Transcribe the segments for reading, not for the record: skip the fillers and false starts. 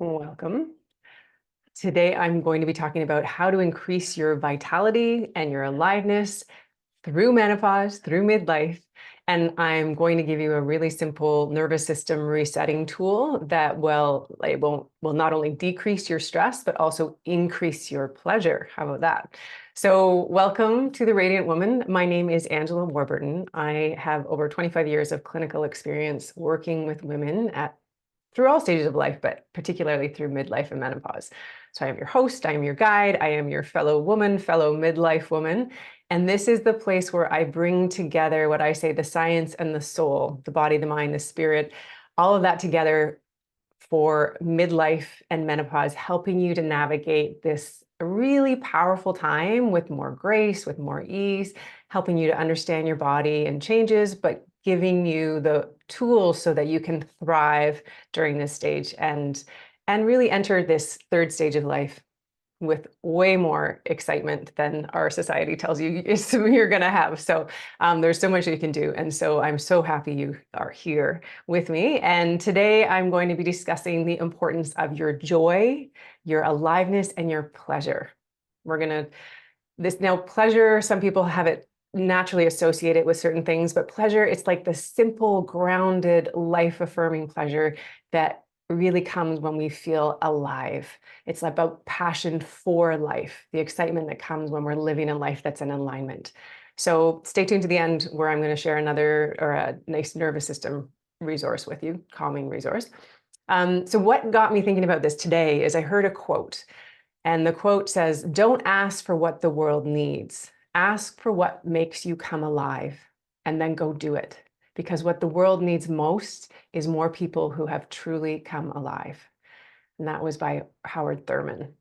Welcome. Today, I'm going to be talking about how to increase your vitality and your aliveness through menopause, through midlife. And I'm going to give you a really simple nervous system resetting tool that will not only decrease your stress, but also increase your pleasure. How about that? So welcome to The Radiant Woman. My name is Angela Warburton. I have over 25 years of clinical experience working with women through all stages of life, but particularly through midlife and menopause. So I am your host, I am your guide, I am your fellow woman, fellow midlife woman. And this is the place where I bring together what I say, the science and the soul, the body, the mind, the spirit, all of that together for midlife and menopause, helping you to navigate this really powerful time with more grace, with more ease, helping you to understand your body and changes, but giving you the tools so that you can thrive during this stage and really enter this third stage of life with way more excitement than our society tells you you're going to have. So there's so much you can do. And so I'm so happy you are here with me. And today I'm going to be discussing the importance of your joy, your aliveness, and your pleasure. Now pleasure, some people have it naturally associated with certain things, but pleasure, it's like the simple, grounded, life-affirming pleasure that really comes when we feel alive. It's about passion for life, the excitement that comes when we're living a life that's in alignment. So stay tuned to the end where I'm going to share a nice nervous system resource with you, calming resource. So what got me thinking about this today is I heard a quote, and the quote says, "Don't ask for what the world needs. Ask for what makes you come alive, and then go do it. Because what the world needs most is more people who have truly come alive." And that was by Howard Thurman.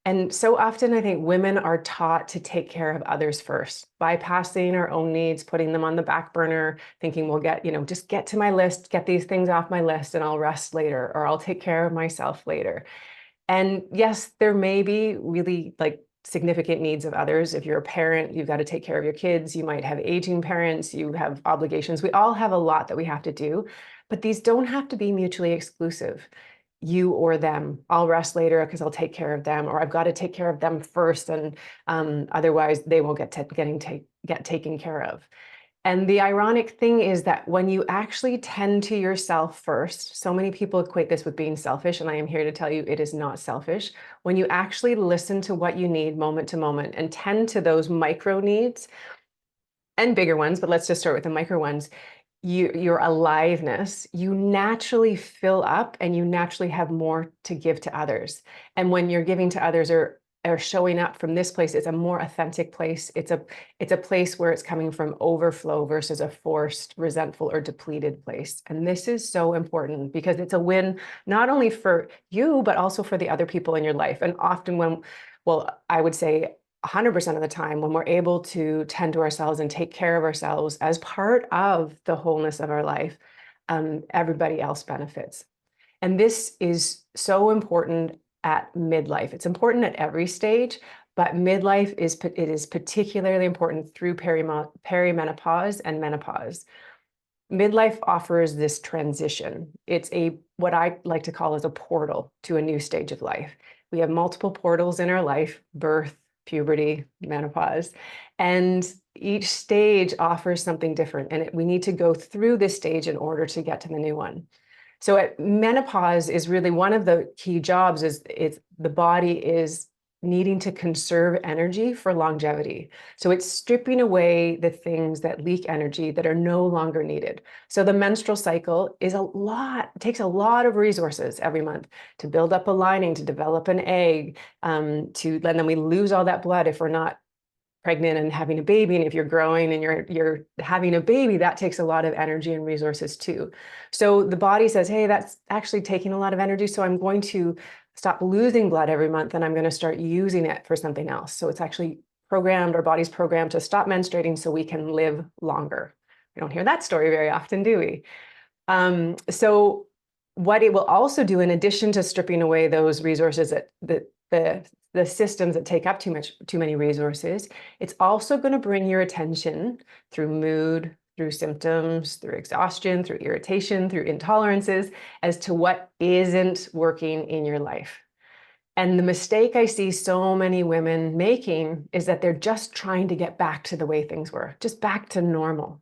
And so often I think women are taught to take care of others first, bypassing our own needs, putting them on the back burner, thinking we'll just get to my list, get these things off my list, and I'll rest later, or I'll take care of myself later. And yes, there may be really significant needs of others. If you're a parent, you've got to take care of your kids. You might have aging parents, you have obligations. We all have a lot that we have to do, but these don't have to be mutually exclusive. You or them. I'll rest later because I'll take care of them, or I've got to take care of them first, and otherwise they won't get taken care of. And the ironic thing is that when you actually tend to yourself first, so many people equate this with being selfish, and I am here to tell you it is not selfish. When you actually listen to what you need moment to moment and tend to those micro needs and bigger ones, but let's just start with the micro ones, your aliveness, you naturally fill up and you naturally have more to give to others. And when you're giving to others or showing up from this place, it's a more authentic place. It's a place where it's coming from overflow versus a forced, resentful, or depleted place. And this is so important because it's a win, not only for you, but also for the other people in your life. And often I would say 100% of the time, when we're able to tend to ourselves and take care of ourselves as part of the wholeness of our life, everybody else benefits. And this is so important at midlife. It's important at every stage, but midlife is particularly important through perimenopause and menopause. Midlife offers this transition. It's what I like to call as a portal to a new stage of life. We have multiple portals in our life: birth, puberty, menopause, and each stage offers something different. And we need to go through this stage in order to get to the new one. So at menopause is really one of the key jobs is the body is needing to conserve energy for longevity. So it's stripping away the things that leak energy that are no longer needed. So the menstrual cycle takes a lot of resources every month to build up a lining, to develop an egg, and then we lose all that blood if we're not pregnant and having a baby. And if you're growing and you're having a baby, that takes a lot of energy and resources too. So the body says, hey, that's actually taking a lot of energy. So I'm going to stop losing blood every month and I'm going to start using it for something else. So it's actually our body's programmed to stop menstruating so we can live longer. We don't hear that story very often, do we? So what it will also do, in addition to stripping away those resources the systems that take up too many resources, it's also going to bring your attention through mood, through symptoms, through exhaustion, through irritation, through intolerances, as to what isn't working in your life. And the mistake I see so many women making is that they're just trying to get back to the way things were, just back to normal.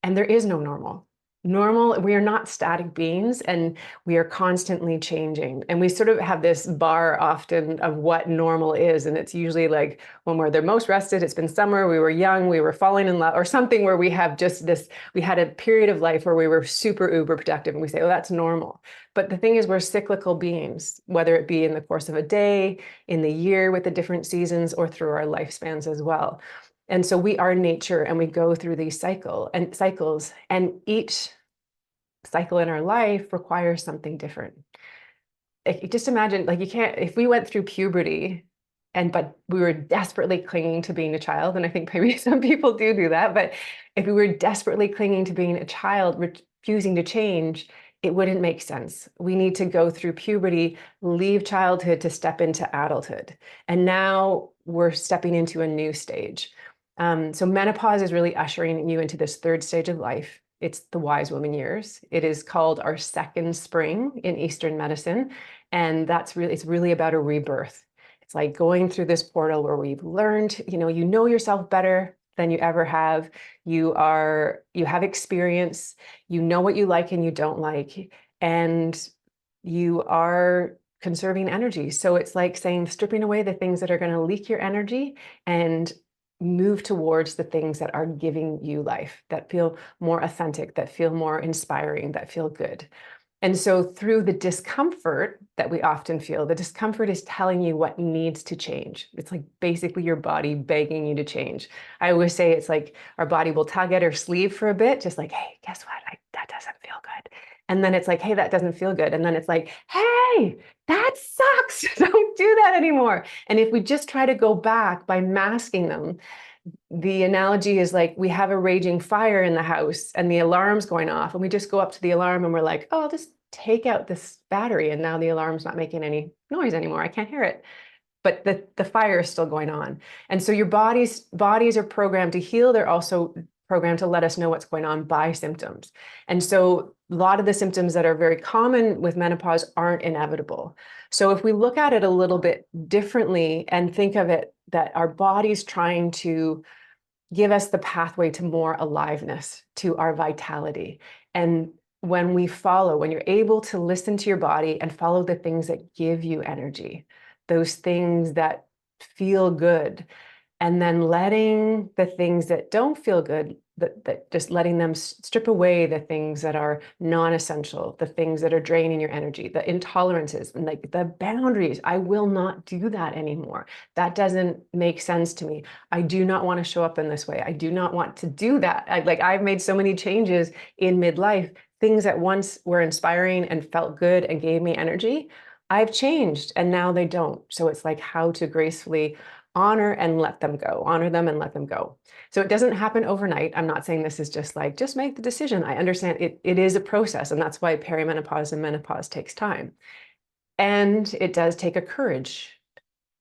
And there is no normal. Normal, we are not static beings, and we are constantly changing. And we sort of have this bar often of what normal is. And it's usually like when we're the most rested, it's been summer, we were young, we were falling in love, or something where we have just this, we had a period of life where we were super uber productive, and we say, oh, that's normal. But the thing is, we're cyclical beings, whether it be in the course of a day, in the year with the different seasons, or through our lifespans as well. And so we are nature, and we go through these cycles, and each cycle in our life requires something different. Just imagine, like, you can't, if we went through puberty but we were desperately clinging to being a child, and I think maybe some people do that, but if we were desperately clinging to being a child, refusing to change, it wouldn't make sense. We need to go through puberty, leave childhood to step into adulthood. And now we're stepping into a new stage. So menopause is really ushering you into this third stage of life. It's the wise woman years. It is called our second spring in Eastern medicine. And it's really about a rebirth. It's like going through this portal where we've learned, you know yourself better than you ever have. You have experience, you know what you like and you don't like, and you are conserving energy. So it's like saying, stripping away the things that are going to leak your energy and move towards the things that are giving you life, that feel more authentic, that feel more inspiring, that feel good. And so through the discomfort that we often feel, the discomfort is telling you what needs to change. It's like basically your body begging you to change. I always say it's like our body will tug at our sleeve for a bit, just like, hey, guess what? That doesn't feel good. And then it's like, hey, that doesn't feel good. And then it's like, hey, that sucks. Don't do that anymore. And if we just try to go back by masking them, the analogy is like we have a raging fire in the house and the alarm's going off, and we just go up to the alarm and we're like, oh, I'll just take out this battery, and now the alarm's not making any noise anymore. I can't hear it. But the fire is still going on. And so your bodies are programmed to heal. They're also programmed to let us know what's going on by symptoms. And so a lot of the symptoms that are very common with menopause aren't inevitable. So if we look at it a little bit differently and think of it that our body's trying to give us the pathway to more aliveness, to our vitality. And when you're able to listen to your body and follow the things that give you energy, those things that feel good, and then letting the things that don't feel good, that just letting them strip away the things that are non-essential, the things that are draining your energy, the intolerances, and like the boundaries. I will not do that anymore. That doesn't make sense to me. I do not want to show up in this way. I do not want to do that. I've made so many changes in midlife, things that once were inspiring and felt good and gave me energy, I've changed and now they don't. So it's like how to gracefully honor and let them go, honor them and let them go. So it doesn't happen overnight. I'm not saying this is just like, just make the decision. I understand it is a process, and that's why perimenopause and menopause takes time. And it does take courage.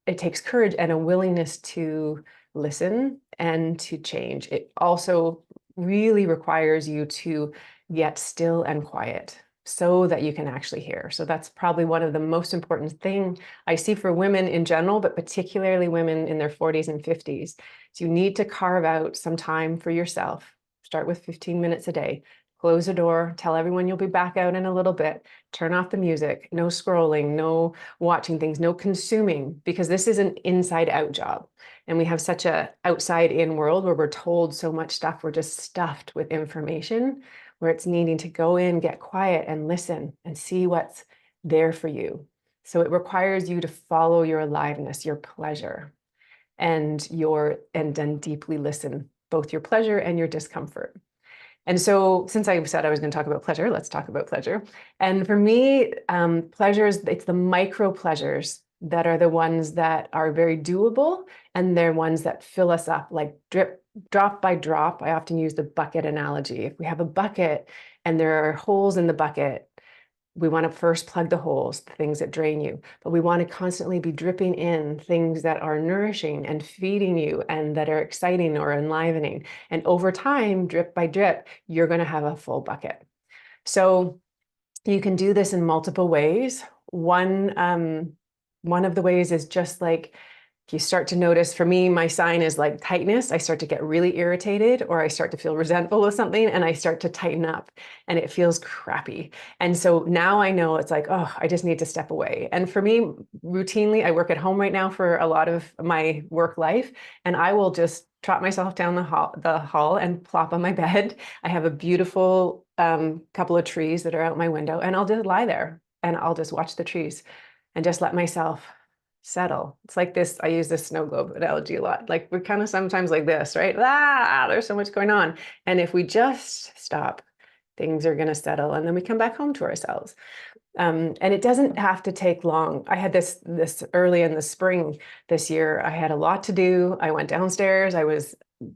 It takes courage and a willingness to listen and to change. It also really requires you to get still and quiet so that you can actually hear. So that's probably one of the most important things I see for women in general, but particularly women in their 40s and 50s. So you need to carve out some time for yourself. Start with 15 minutes a day. Close the door, tell everyone you'll be back out in a little bit, turn off the music, no scrolling, no watching things, no consuming, because this is an inside out job. And we have such a outside in world where we're told so much stuff. We're just stuffed with information, where it's needing to go in, get quiet and listen and see what's there for you. So it requires you to follow your aliveness, your pleasure, and then deeply listen, both your pleasure and your discomfort. And so since I said I was going to talk about pleasure, let's talk about pleasure. And for me, pleasures, it's the micro pleasures that are the ones that are very doable, and they're ones that fill us up, like drop by drop. I often use the bucket analogy. If we have a bucket and there are holes in the bucket, we want to first plug the holes, the things that drain you, but we want to constantly be dripping in things that are nourishing and feeding you and that are exciting or enlivening. And over time, drip by drip, you're going to have a full bucket. So you can do this in multiple ways. One of the ways is just like, if you start to notice, for me, my sign is like tightness. I start to get really irritated, or I start to feel resentful of something, and I start to tighten up and it feels crappy. And so now I know it's like, oh, I just need to step away. And for me, routinely, I work at home right now for a lot of my work life, and I will just trot myself down the hall and plop on my bed. I have a beautiful couple of trees that are out my window, and I'll just lie there and I'll just watch the trees and just let myself settle. It's like this, I use this snow globe analogy a lot. Like we're kind of sometimes like this, right? There's so much going on. And if we just stop, things are going to settle, and then we come back home to ourselves. And it doesn't have to take long. I had this early in the spring this year. I had a lot to do. I went downstairs. I was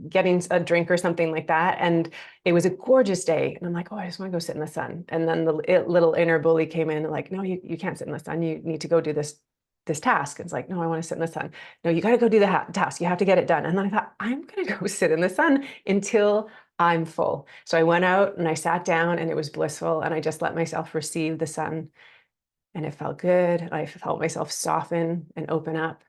getting a drink or something like that, and it was a gorgeous day. And I'm like, oh, I just want to go sit in the sun. And then the little inner bully came in, and like, no, you can't sit in the sun. You need to go do this task. It's like, no, I want to sit in the sun. No, you got to go do the task. You have to get it done. And then I thought, I'm going to go sit in the sun until I'm full. So I went out and I sat down, and it was blissful. And I just let myself receive the sun, and it felt good. I felt myself soften and open up.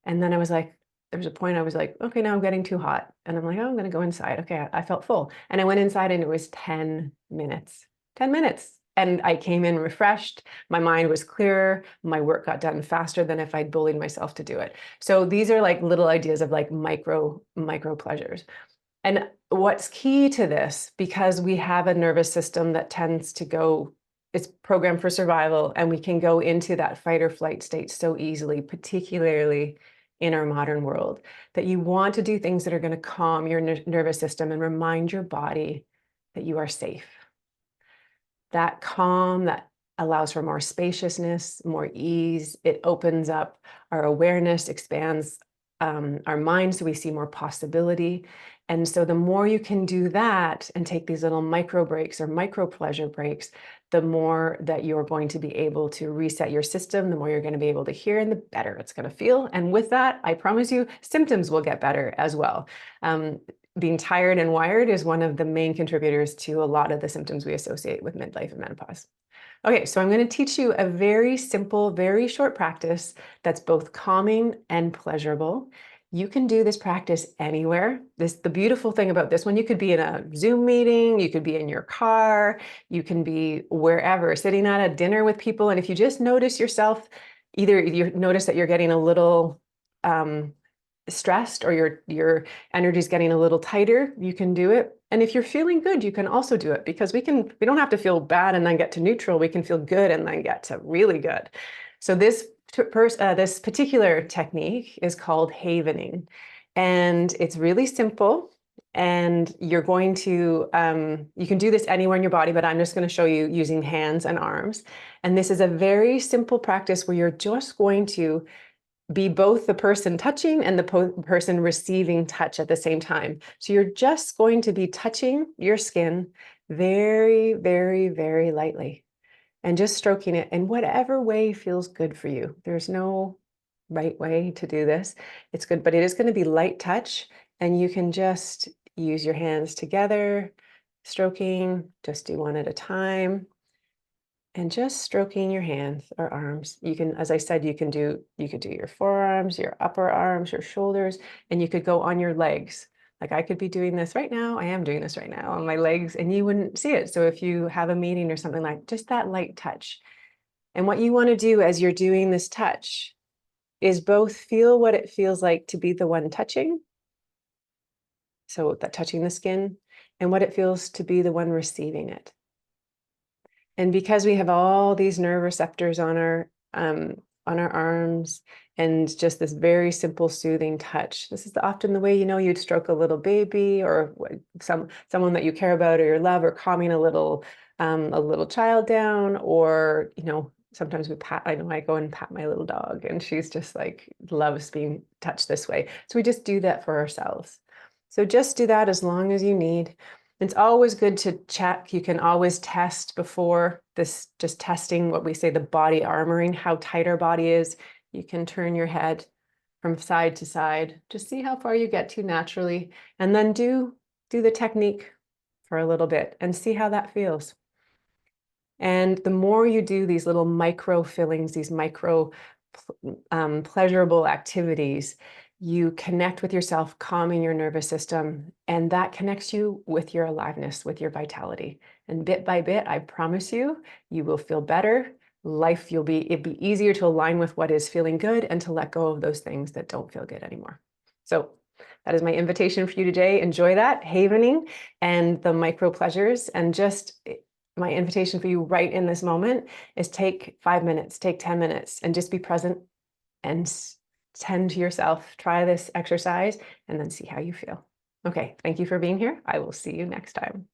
And then I was like, there was a point I was like, okay, now I'm getting too hot. And I'm like, oh, I'm going to go inside. Okay, I felt full. And I went inside, and it was 10 minutes, 10 minutes. And I came in refreshed. My mind was clearer. My work got done faster than if I'd bullied myself to do it. So these are like little ideas of like micro pleasures. And what's key to this, because we have a nervous system that tends to go, it's programmed for survival, and we can go into that fight or flight state so easily, particularly in our modern world, that you want to do things that are going to calm your nervous system and remind your body that you are safe. That calm, that allows for more spaciousness, more ease. It opens up our awareness, expands our mind, so we see more possibility. And so the more you can do that and take these little micro breaks or micro pleasure breaks, the more that you're going to be able to reset your system, the more you're going to be able to hear, and the better it's going to feel. And with that, I promise you, symptoms will get better as well. Being tired and wired is one of the main contributors to a lot of the symptoms we associate with midlife and menopause. Okay, so I'm going to teach you a very simple, very short practice that's both calming and pleasurable. You can do this practice anywhere. The beautiful thing about this one, you could be in a Zoom meeting, you could be in your car, you can be wherever, sitting at a dinner with people. And if you just notice yourself, either you notice that you're getting a little stressed, or your energy is getting a little tighter, you can do it. And if you're feeling good, you can also do it, because we don't have to feel bad and then get to neutral. We can feel good and then get to really good. So this particular technique is called havening, and it's really simple. And you're going to, you can do this anywhere in your body, but I'm just going to show you using hands and arms. And this is a very simple practice where you're just going to be both the person touching and the person receiving touch at the same time. So you're just going to be touching your skin very, very, very lightly, and just stroking it in whatever way feels good for you. There's no right way to do this. It's good, but it is going to be light touch, and you can just use your hands together, stroking, just do one at a time. And just stroking your hands or arms. You can, as I said, you could do your forearms, your upper arms, your shoulders, and you could go on your legs. Like I could be doing this right now. I am doing this right now on my legs, and you wouldn't see it. So if you have a meeting or something, like just that light touch. And what you want to do as you're doing this touch is both feel what it feels like to be the one touching, so that touching the skin, and what it feels to be the one receiving it. And because we have all these nerve receptors on our arms, and just this very simple, soothing touch, this is often the way, you'd stroke a little baby, or someone that you care about or you love, or calming a little child down, or sometimes I know I go and pat my little dog, and she's just like loves being touched this way. So we just do that for ourselves. So just do that as long as you need. It's always good to check. You can always test before this, just testing what we say, the body armoring, how tight our body is. You can turn your head from side to side, just see how far you get to naturally, and then do the technique for a little bit and see how that feels. And the more you do these little micro fillings, these micro pleasurable activities, you connect with yourself, calming your nervous system, and that connects you with your aliveness, with your vitality. And bit by bit, I promise you, you will feel better. It'd be easier to align with what is feeling good and to let go of those things that don't feel good anymore. So that is my invitation for you today. Enjoy that havening and the micro pleasures, and just my invitation for you right in this moment is take 5 minutes, take 10 minutes, and just be present and tend to yourself. Try this exercise and then see how you feel. Okay, thank you for being here. I will see you next time.